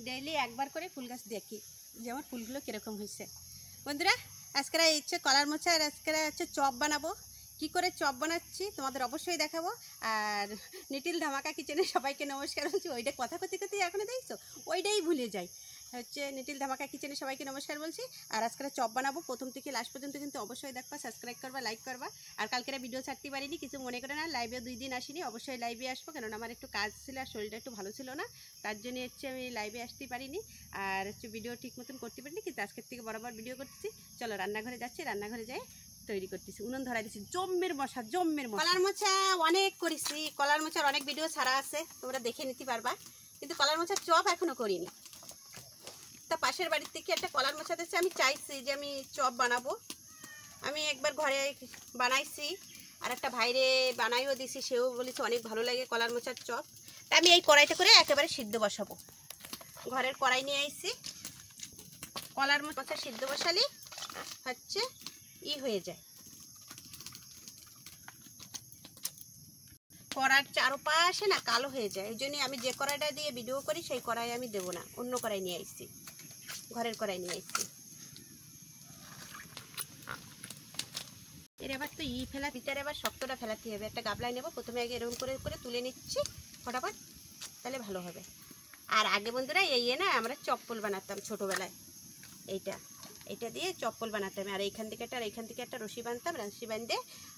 Daily একবার করে ফুল গাছ দেখি যে আমার ফুলগুলো কীরকম হয়েছে। বন্ধুরা, আজকে হচ্ছে কলার মোচা আর আজকে হচ্ছে চপ বানাবো। কি করে চপ বানাচ্ছি তোমাদের অবশ্যই দেখাবো। আর নিটিল ধামাকা কিচেনে সবাইকে নমস্কার বলছি। ওইটা কথা করতে করতে এখনও দেখছো ওইটাই ভুলে যাই। হচ্ছে নিটিল ধামাকা কিচেনে সবাইকে নমস্কার বলছি। আর আজকে চপ বানাবো, প্রথম থেকে লাস্ট পর্যন্ত কিন্তু অবশ্যই দেখবা, সাবস্ক্রাইব করবা, লাইক করবা। আর কালকের ভিডিও ছাড়তে পারিনি, কিছু মনে করে না। লাইভে 2 দিন আসিনি, অবশ্যই লাইভে আসবো, কেননা আমার একটু কাজ ছিল আর শরীরটা একটু ভালো ছিল না, তার জন্য হচ্ছে আমি লাইভে আসতে পারিনি। আর হচ্ছে ভিডিও ঠিক মতন করতে পারিনি, কিন্তু আজকের থেকে বরাবর ভিডিও করতেছি। চলো রান্নাঘরে যাচ্ছি, রান্নাঘরে যাই তৈরি করতেছি। উনুন ধরাই দিচ্ছি, জম্মের মশা। কলার মোচা অনেক করেছি, কলার মোচার অনেক ভিডিও ছাড়া আছে, তোমরা দেখে নিতে পারবা, কিন্তু কলার মোচার চপ এখনো করিনি। তা পাশের বাড়ির থেকে একটা কলার মোচা দিচ্ছে, আমি চাইছি যে আমি চপ বানাবো। আমি একবার ঘরে বানাইছি, আর একটা ভাইরে বানাইও দিছি, সেও বলেছে অনেক ভালো লাগে কলার মোচার চপ। তা আমি এই কড়াইতে করে একেবারে সিদ্ধ বসাবো। ঘরের কড়াই নিয়ে আইছি, কলার মোচা সিদ্ধ বসালি হচ্ছে হয়ে যায়। কড়ার চারপাশে না কালো হয়ে যায়, এই জন্য আমি যে কড়াইটা দিয়ে ভিডিও করি সেই কড়াই আমি দেবো না, অন্য কড়াই নিয়ে আসছি, ঘরের কড়াই নিয়ে আসছি। এর এবার তো ফেলা ভিতরে এবার শক্তটা ফেলাতে হবে। একটা গাবলায় নেবো, প্রথমে আগে এরকম করে করে তুলে নিচ্ছি ফটাফট, তাহলে ভালো হবে। আর আগে বন্ধুরা না আমরা চপ্পল বানাতাম ছোটোবেলায়, এইটা দিয়ে চপ্পল বানাতাম। আর এইখান থেকে একটা রশি বাঁধতাম, রশি বাঁধে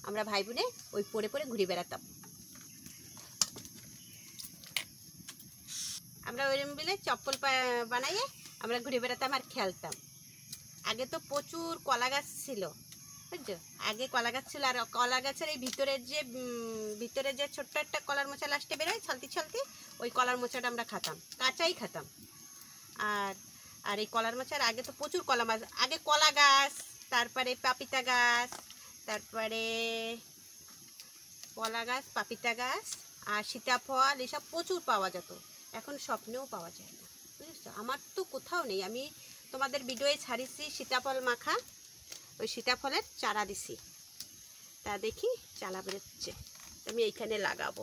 আমরা ভাই বোনে ওই পরে পরে ঘুরে বেড়াতাম। আমরা ওইরকম বিলে চপ্পল বানাইয়ে আমরা ঘুরে বেড়াতাম আর খেলতাম। আগে তো প্রচুর কলা গাছ ছিল, বুঝছো, আগে কলা গাছ ছিল। আর কলা গাছের এই ভিতরে যে ছোট্ট একটা কলার মোচা লাস্টে বেরোয় ছালতি ছালতি, ওই কলার মোচাটা আমরা খাতাম, কাঁচাই খাতাম। আর এই কলার মোচার আগে তো প্রচুর কলা মাছ, আগে কলা গাছ, তারপরে পাপিতা গাছ, তারপরে কলা গাছ, পাপিতা গাছ আর সীতাফল, এসব প্রচুর পাওয়া যেত। এখন স্বপ্নেও পাওয়া যায় না, বুঝেছো। আমার তো কোথাও নেই। আমি তোমাদের ভিডিওয়ে ছাড়িছি সীতাফল মাখা, ওই সীতাফলের চারা দিছি, তা দেখি চালা বেরোচ্ছে, আমি এইখানে লাগাবো।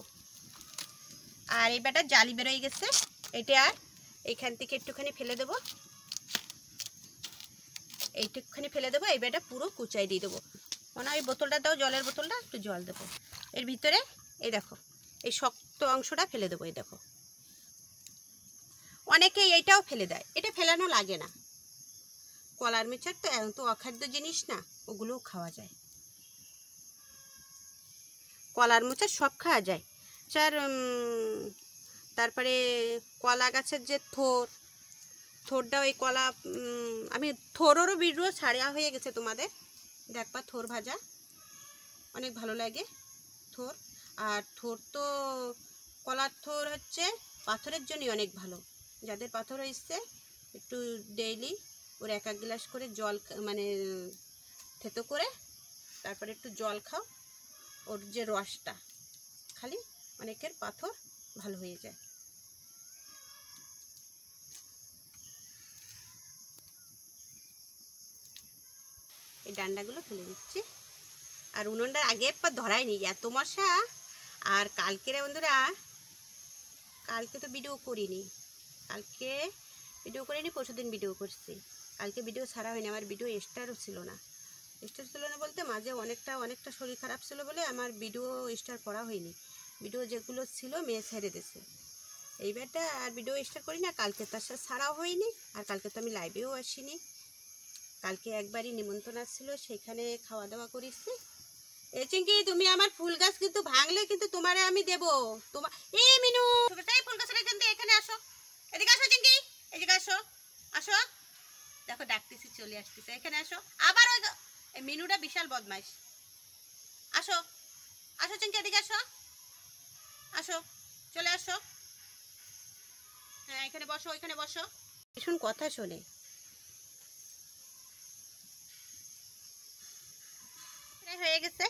আর এই বেটা জালি বেরোয় গেছে, এটা আর এইখান থেকে একটুখানি ফেলে দেবো, এইটুকখানি ফেলে দেবো। এই বেটা পুরো কুচাই দিয়ে দেবো। মনে হয় বোতলটা দাও, জলের বোতলটা, একটু জল দেবো এর ভিতরে। এই দেখো, এই শক্ত অংশটা ফেলে দেবো। এই দেখো, অনেকেই এইটাও ফেলে দেয়, এটা ফেলানো লাগে না। কলার মোচার তো এত অখাদ্য জিনিস না, ওগুলোও খাওয়া যায়। কলার মোচা সব খাওয়া যায়। তারপরে কলা গাছের যে থোরটা, ওই কলা, আমি থোরেরও ভিডিও ছাড়া হয়ে গেছে তোমাদের, দেখবা থোর ভাজা অনেক ভালো লাগে থোর। আর থোর তো কলার থোর হচ্ছে পাথরের জন্যই অনেক ভালো। যাদের পাথর হয়েছে একটু ডেইলি ওর 1 গ্লাস করে জল, মানে থেতো করে তারপরে একটু জল খাও, ওর যে রসটা খালি অনেকের পাথর ভালো হয়ে যায়। এই ডান্ডাগুলো ফেলে দিচ্ছি। আর উনুনটার আগে একবার ধরায়নি, এত মশা। আর কালকে বন্ধুরা, কালকে তো ভিডিও করিনি, পরশুদিন ভিডিও করছি। কালকে ভিডিও ছাড়া হয়নি, আমার ভিডিও স্টারও ছিল না। বলতে মাঝে অনেকটা শরীর খারাপ ছিল বলে আমার ভিডিও স্টার করা হয়নি। ভিডিও যেগুলো ছিল মেয়ে ছেড়ে দিয়েছে, এইবারটা আর ভিডিও স্টার করি না। কালকে তার সাথে ছাড়াও হয়নি, আর কালকে তো আমি লাইভেও আসিনি। কালকে একবারই নিমন্ত্রণ আসছিল, সেখানে খাওয়া দাওয়া করেছি। এ চিঙ্কি, তুমি আমার ফুল গাছ কিন্তু ভাঙলে কিন্তু তোমারে আমি দেবো। তোমার এই মিনু, এই ফুল গাছের এখান থেকে এখানে আসো, এদিকে আসো চিঙ্কি, এদিকে আসো, আসো। দেখো ডাকতেছি, চলে আসতেছে, এখানে আসো। আবার ওই মিনুটা বিশাল বদমাইশ। আসো আসো চিঙ্কি, এদিকে আসো, আসো, চলে আসো। হ্যাঁ, এখানে বসো, ওইখানে বসো। ভীষণ কথা শোনে। হয়ে গেছে।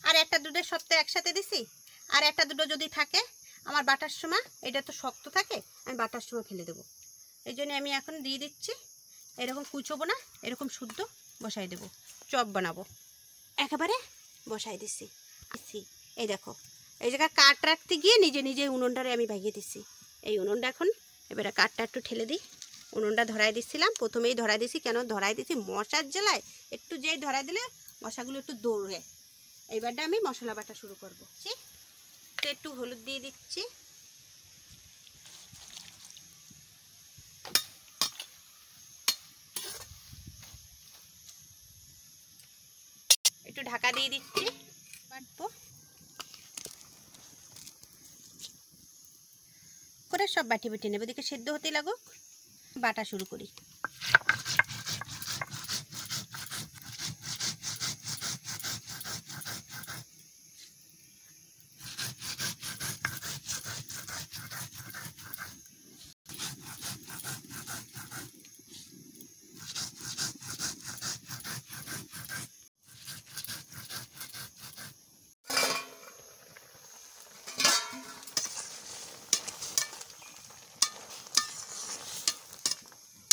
আর একটা দুটোর সপ্তাহে একসাথে দিছি, আর একটা দুটো যদি থাকে আমার বাটার সময়, এটা তো শক্ত থাকে, আমি বাটার সময় ফেলে দেবো। এই জন্য আমি এখন দিয়ে দিচ্ছি। এরকম কুচোবো না, এরকম শুদ্ধ বসাই দেবো, চপ বানাবো। একেবারে বসাই দিচ্ছি। এই দেখো, এই জায়গায় কাট রাখতে গিয়ে নিজে নিজে উনুনটারে আমি ভাগিয়ে দিচ্ছি। এই উনুনটা এখন এবারে কাঠটা একটু ঠেলে দিই। উনুনটা ধরাই দিচ্ছিলাম, প্রথমেই ধরাই দিছি। কেন ধরাই দিছি? মশার জ্বালায় একটু যেই ধরাই দিলে মশাগুলো একটু দৌড়ে। এইবারটা আমি মশলা বাটা শুরু করবো। তো একটু হলুদ দিয়ে দিচ্ছি, একটু ঢাকা দিয়ে দিচ্ছি। বাটবো করে সব বাটি বেটে নেব। এদিকে সেদ্ধ হতে লাগুক, বাটা শুরু করি।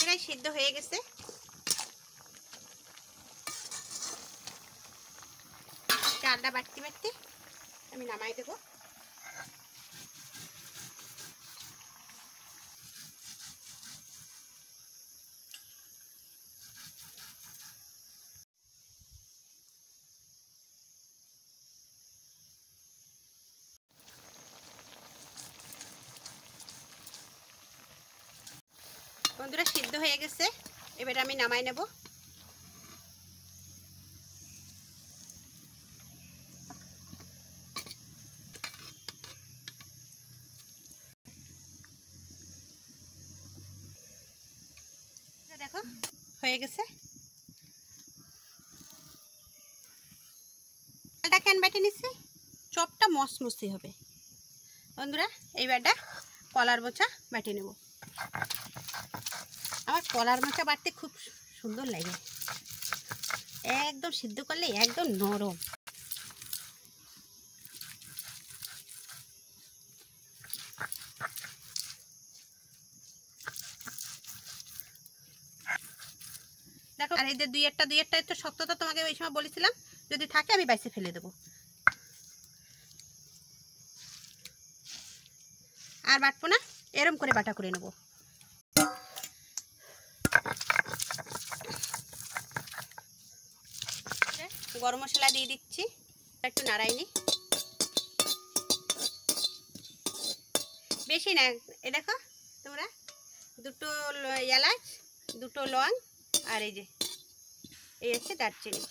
প্রায় সিদ্ধ হয়ে গেছে। চালটা বাটতে বাটতে আমি নামাই দেবো। বন্ধুরা সিদ্ধ হয়ে গেছে, এবার আমি নামাই নেব। দেখো হয়ে গেছে। চালটা কেন বেটে নিচ্ছি? চপটা মসমসি হবে। বন্ধুরা এইবারটা কলার মোচা বেটে নেব। আমার কলার মোচা বাটতে খুব সুন্দর লাগে, একদম সিদ্ধ করলে একদম নরম। দেখো, আর এই যে দুই একটা একটু শক্ততা তোমাকে ওই সময় বলেছিলাম, যদি থাকে আমি বাইসে ফেলে দেবো। আর বাটবো না, এরম করে বাটা করে নেব। গরম মশলা দিয়ে দিচ্ছি, একটু নাড়াই নি, বেশি না। এ দেখো তোমরা, দুটো এলাচ, দুটো লং, আর এই যে এই হচ্ছে দারচিনি।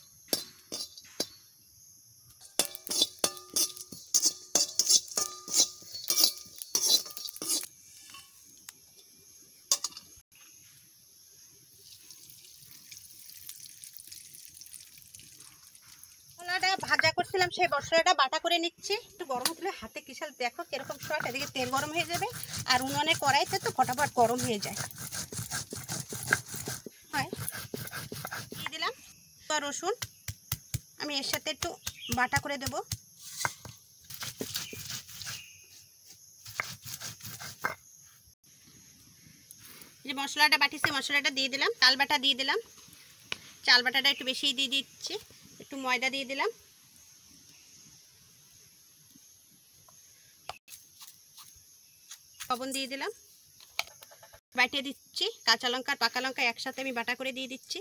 মশলাটা ভাজা করছিলাম, সেই মশলাটা বাটা করে নিচ্ছি। একটু গরম হলে হাতে কিসাল দেখো কিরকম শর্ট, এদিকে তেল গরম হয়ে যাবে। আর উনুনে কড়াইতে তো ফটাফট গরম হয়ে যায়। হয় দিয়ে দিলাম রসুন, আমি এর সাথে একটু বাটা করে দেব। যে মশলাটা বাটিছে মশলাটা দিয়ে দিলাম, চাল বাটা দিয়ে দিলাম। চাল বাটাটা একটু বেশি দিয়ে দিচ্ছি, একটু ময়দা দিয়ে দিলাম, লবণ দিয়ে দিলাম, বাটিয়ে দিচ্ছি। কাঁচা লঙ্কা আর পাকা লঙ্কা একসাথে আমি বাটা করে দিয়ে দিচ্ছি।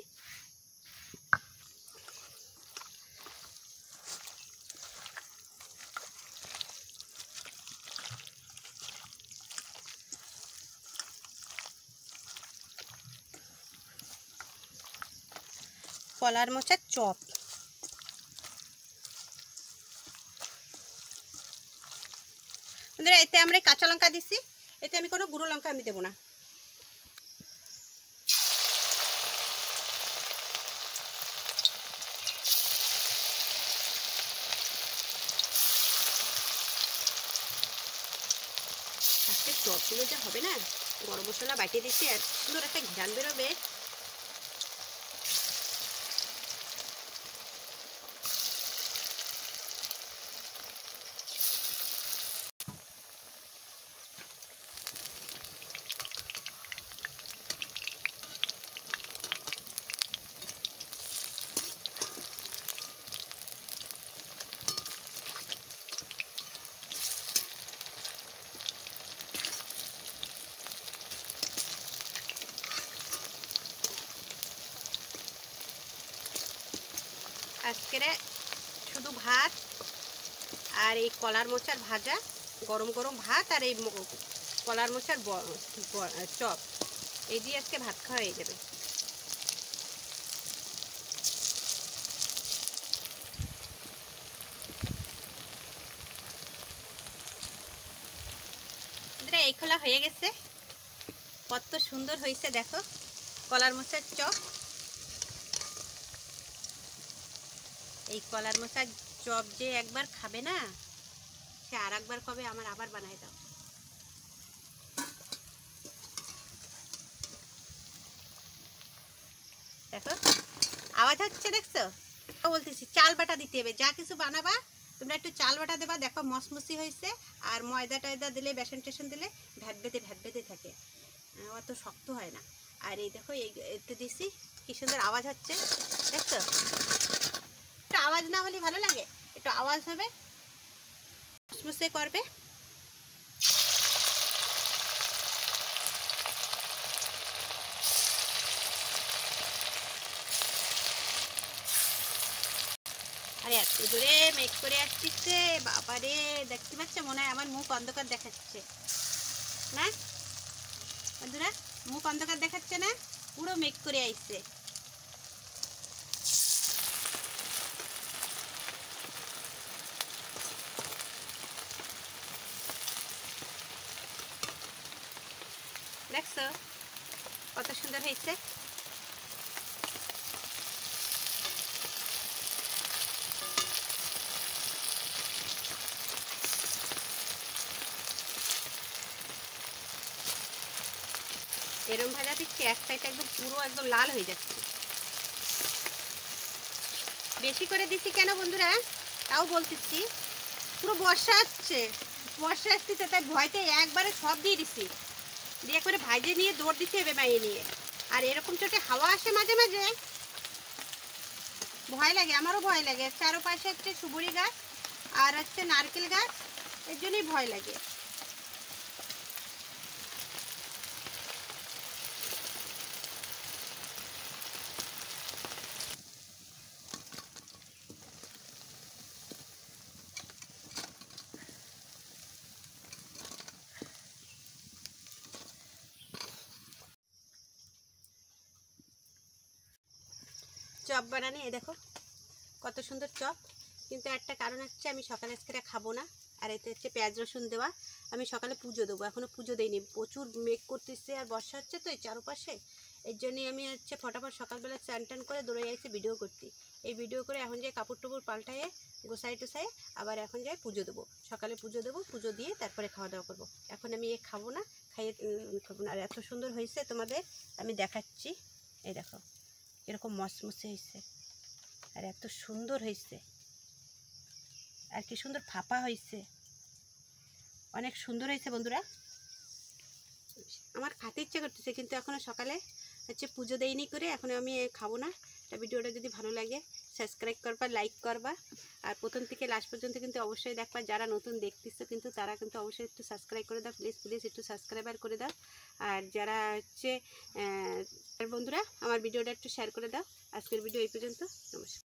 কলার মোচার চপ। বন্ধুরা এতে আমরা কাঁচা লঙ্কা দিচ্ছি, এতে আমি কোনো গুঁড়ো লঙ্কা আমি দেবো না। আজকে চপগুলো যা হবে না, গরম মশলা বাটিয়ে দিচ্ছি, আর সুন্দর একটা ঘ্রাণ বেরোবে। আজকে শুধু ভাত আর এই কলার মোচার ভাজা, গরম গরম ভাত আর এই কলার মোচার চপ, এই দিয়ে আজকে ভাত খাওয়া হয়ে যাবে। এই খোলা হয়ে গেছে, কত সুন্দর হয়েছে দেখো কলার মোচার চপ। এই কলার মোচার চপ যে একবার খাবে না, সে আর একবার কবে আমার আবার বানাই দাও। দেখো আওয়াজ হচ্ছে, দেখছো? বলতেছি চাল বাটা দিতে হবে, যা কিছু বানাবা তোমরা একটু চাল বাটা দেবা। দেখো মসমসি হয়েছে, আর ময়দা টয়দা দিলে, বেসন টেসন দিলে ভ্যাট বেঁধে থাকে, অত শক্ত হয় না। আর এই দেখো এতে দিছি, কি সুন্দর আওয়াজ হচ্ছে, দেখছো? একটু আওয়াজ না হলে ভালো লাগে, একটু আওয়াজ হবে, মসমসে করবে। আরে এত জোরে মেঘ করে আসছে বাবারে, দেখতে পাচ্ছ? মনে হয় আমার মুখ অন্ধকার দেখাচ্ছে না বন্ধুরা? মুখ অন্ধকার দেখাচ্ছে না? পুরো মেঘ করে আইছে। দেখছো কত সুন্দর হয়েছে? এরম ভাজা দিচ্ছি, এক সাইড একদম পুরো একদম লাল হয়ে যাচ্ছে। বেশি করে দিচ্ছি কেন বন্ধুরা তাও বলতেছি, পুরো বর্ষা আসছে তাই ভয়তে একবারে সব দিয়ে দিচ্ছি, দিয়ে করে ভাজে নিয়ে দৌড় দিতে হবে বাইরে নিয়ে। আর এরকম চোটে হাওয়া আসে মাঝে মাঝে, ভয় লাগে, আমারও ভয় লাগে। চারপাশে হচ্ছে সুবরি গাছ আর হচ্ছে নারকেল গাছ, এর জন্যই ভয় লাগে। চপ বানানি, এ দেখো কত সুন্দর চপ। কিন্তু একটা কারণ হচ্ছে আমি সকালে আজকে খাবো না, আর এতে হচ্ছে পেঁয়াজ রসুন দেওয়া। আমি সকালে পুজো দেবো, এখনও পুজো দিইনি, প্রচুর মেঘ করতেছে আর বর্ষা হচ্ছে তো এই চারপাশে। এর জন্যই আমি হচ্ছে ফটাফট সকালবেলা চান টান করে দৌড়ে যাচ্ছি ভিডিও করতে। এই ভিডিও করে এখন যাই কাপড় টাপড় পাল্টায়ে গোসাই টোসাই, আবার এখন যাই পুজো দেবো। সকালে পুজো দেবো, পুজো দিয়ে তারপরে খাওয়া দাওয়া করবো। এখন আমি এ খাবো না, খাইয়ে খাবো না। আর এত সুন্দর হয়েছে তোমাদের আমি দেখাচ্ছি, এই দেখো এরকম মসমসে হয়েছে, আর এত সুন্দর হয়েছে, আর কি সুন্দর ফাঁপা হয়েছে, অনেক সুন্দর হয়েছে বন্ধুরা। আমার খেতে ইচ্ছে করতেছে, কিন্তু এখনও সকালে হচ্ছে পুজো দেয়নি করে এখন আমি খাবো না। তা ভিডিওটা যদি ভালো লাগে সাবস্ক্রাইব করবা, লাইক করবা, আর প্রথম থেকে লাস্ট পর্যন্ত কিন্তু অবশ্যই দেখবা। যারা নতুন দেখতেছো কিন্তু তারা কিন্তু অবশ্যই একটু সাবস্ক্রাইব করে দাও, প্লিজ প্লিজ একটু সাবস্ক্রাইবার করে দাও। আর যারা হচ্ছে বন্ধুরা আমার ভিডিওটা একটু শেয়ার করে দাও। আজকের ভিডিও এই পর্যন্ত, নমস্কার।